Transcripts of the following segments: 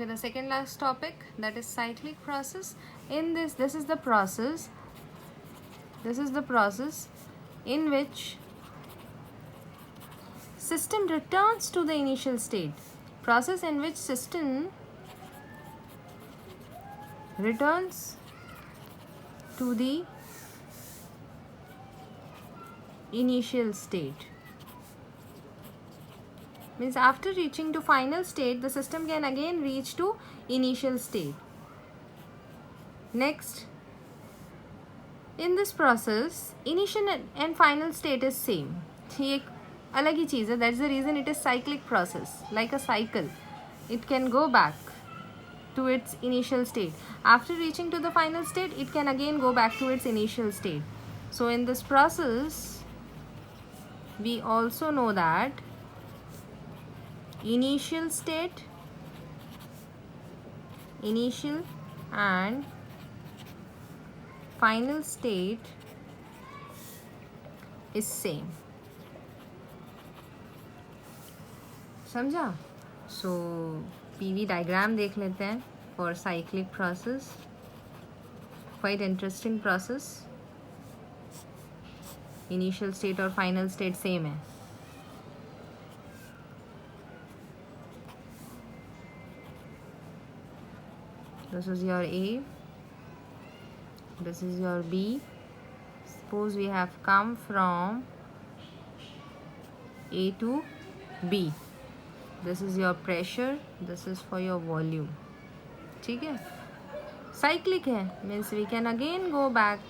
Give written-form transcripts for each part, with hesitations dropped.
The second last topic, that is cyclic process. In this is the process. This is the process in which system returns to the initial state. Process in which system returns to the initial state. Means after reaching to final state, the system can again reach to initial state. Next, in this process, initial and final state is same. ये एक अलग ही चीज़ है. That's the reason it is cyclic process, like a cycle. It can go back to its initial state. After reaching to the final state, it can again go back to its initial state. So in this process, we also know that initial state, initial and final state is same. समझा? So PV diagram देख लेते हैं for cyclic process. Quite interesting process. Initial state और final state same है. This is your A. This is your B. Suppose we have come from A to B. This is your pressure. This is for your volume. ठीक है? Cyclic है. Means we can again go back.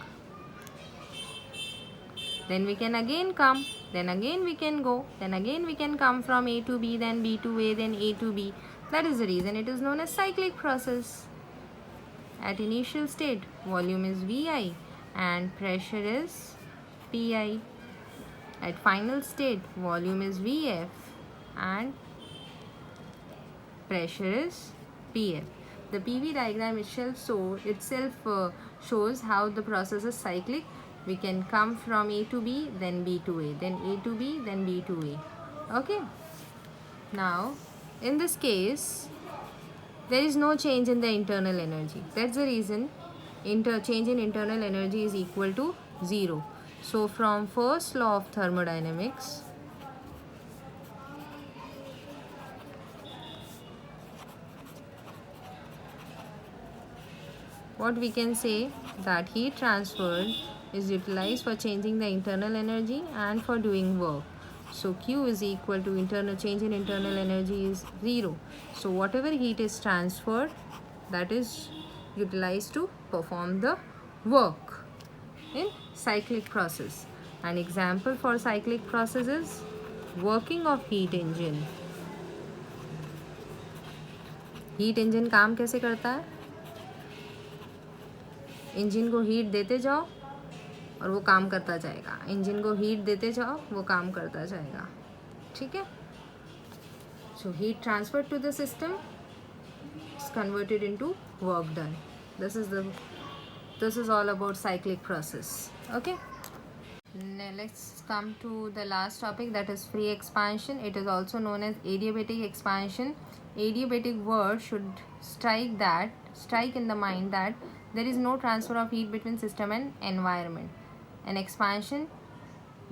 Then we can again come. Then again we can go. Then again we can come from A to B. Then B to A. Then A to B. That is the reason it is known as cyclic process. At initial state, volume is VI and pressure is PI. At final state, volume is VF and pressure is PF. The PV diagram itself shows how the process is cyclic. We can come from A to B, then B to A, then A to B, then B to A. Okay. Now, in this case, there is no change in the internal energy. That's the reason change in internal energy is equal to 0. So from first law of thermodynamics, what we can say that heat transferred is utilized for changing the internal energy and for doing work. So Q is equal to internal change in internal energy is 0. So whatever heat is transferred, that is utilized to perform the work in cyclic process. An example for cyclic process is working of heat engine. Heat engine काम कैसे करता है? Engine को heat देते जाओ और वो काम करता जाएगा. इंजन को हीट देते जाओ, वो काम करता जाएगा. ठीक है? So heat transferred to the system is converted into work done. This is all about cyclic process. Okay? Now let's come to the last topic, that is free expansion. It is also known as adiabatic expansion. Adiabatic word should strike in the mind that there is no transfer of heat between system and environment. An expansion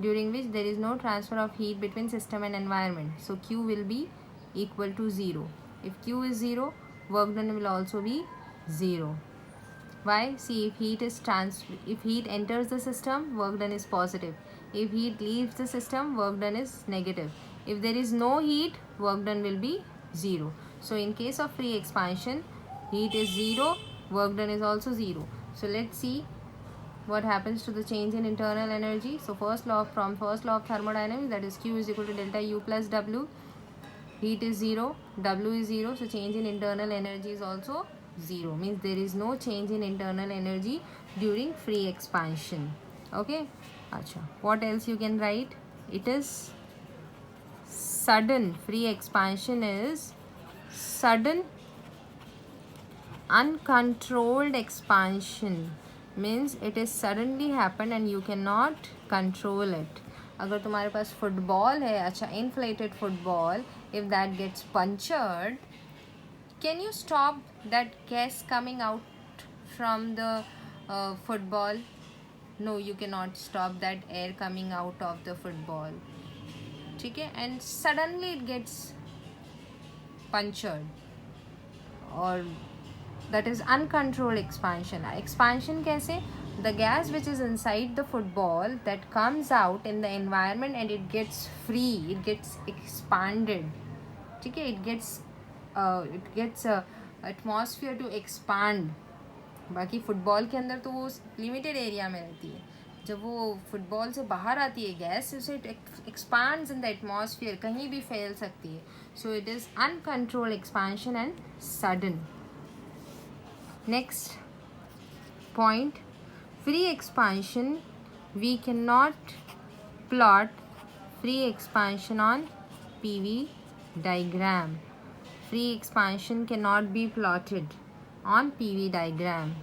during which there is no transfer of heat between system and environment. So Q will be equal to 0. If Q is 0, work done will also be 0. Why? See, if heat enters the system, work done is positive. If heat leaves the system, work done is negative. If there is no heat, work done will be 0. So in case of free expansion, heat is 0, work done is also 0. So let's see what happens to the change in internal energy. So first law of thermodynamics, that is Q is equal to delta U plus W. Heat is 0, W is 0, so change in internal energy is also 0. Means there is no change in internal energy during free expansion. Okay? Acha. What else you can write? It is sudden. Free expansion is sudden uncontrolled expansion. Means it is suddenly happen and you cannot control it. अगर तुम्हारे पास football है, अच्छा inflated football, if that gets punctured, Can you stop that gas coming out from the football? No, you cannot stop that air coming out of the football. ठीक है, and suddenly it gets punctured, or that is uncontrolled expansion. Expansion कैसे? The gas which is inside the football that comes out in the environment and it gets free, it gets expanded. ठीक है, it gets atmosphere to expand. बाकी football के अंदर तो वो limited area में रहती है, जब वो फुटबॉल से बाहर आती है गैस, उसे एक्सपांड्स इन द एटमॉस्फेयर, कहीं भी फैल सकती है. So it is uncontrolled expansion and sudden. Next point, free expansion. We can not plot free expansion on PV diagram. Free expansion cannot be plotted on PV diagram.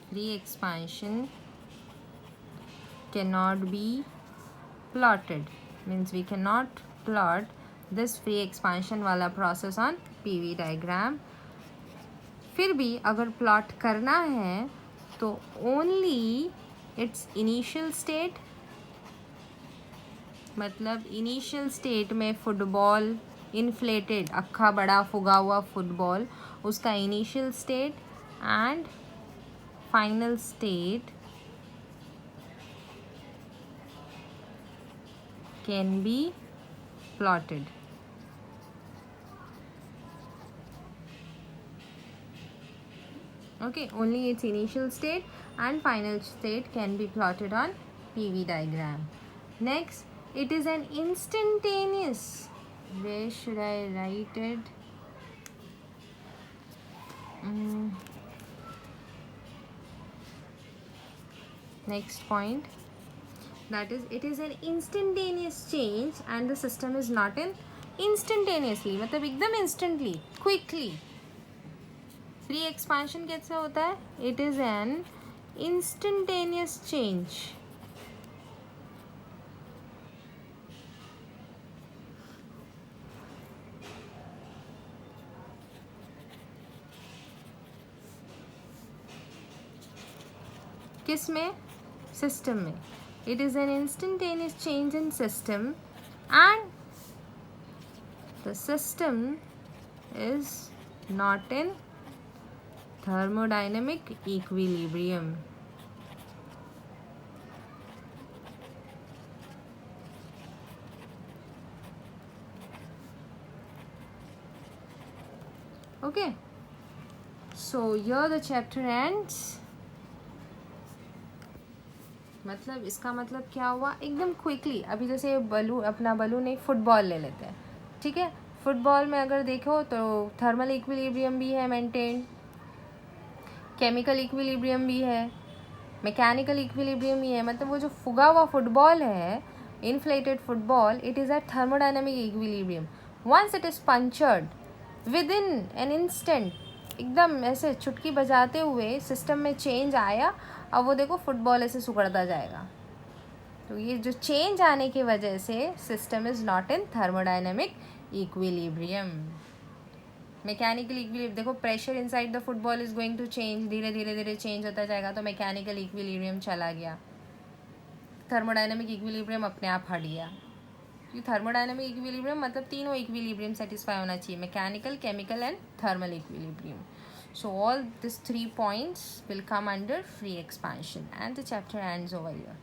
Free expansion cannot be plotted, means we cannot plot this free expansion वाला process on PV diagram. फिर भी अगर plot करना है तो only it's initial state, मतलब initial state में football inflated, अक्खा बड़ा फुगा हुआ फुटबॉल, उसका initial state and final state can be plotted. Okay, only its initial state and final state can be plotted on PV diagram. Next, it is an instantaneous. Where should I write it? Next point, that is, it is an instantaneous change and the system is not in instantaneously, मतलब एकदम instantly, quickly. Free expansion कैसे होता है? It is an instantaneous change. किस में? System में. It is an instantaneous change in system and the system is not in thermodynamic equilibrium. Okay, so here the chapter ends. मतलब इसका मतलब क्या हुआ? एकदम क्विकली. अभी जैसे बलून एक फुटबॉल ले लेते हैं, ठीक है. फुटबॉल में अगर देखो तो थर्मल इक्विलिब्रियम भी है मेंटेन, केमिकल इक्विलिब्रियम भी है, मैकेनिकल इक्विलिब्रियम भी है. मतलब वो जो फुगा हुआ फुटबॉल है, inflated football, it is at thermodynamic equilibrium. Once it is punctured within an instant, एकदम ऐसे चुटकी बजाते हुए सिस्टम में चेंज आया. अब वो देखो फुटबॉल ऐसे सुकड़ता जाएगा. तो ये जो चेंज आने की वजह से system is not in thermodynamic equilibrium. Mechanical equilibrium, देखो pressure inside the football is going to change, धीरे धीरे चेंज होता जाएगा, तो मैकेनिकल इक्विलिब्रियम चला गया. थर्मोडायनेमिक इक्विलिब्रियम अपने आप हट गया. क्योंकि थर्मोडायनेमिक इक्विलिब्रियम मतलब तीनों इक्विलिब्रियम सेटिस्फाई होना चाहिए, mechanical, chemical and thermal equilibrium. So all these 3 points will come under free expansion and the chapter ends over here.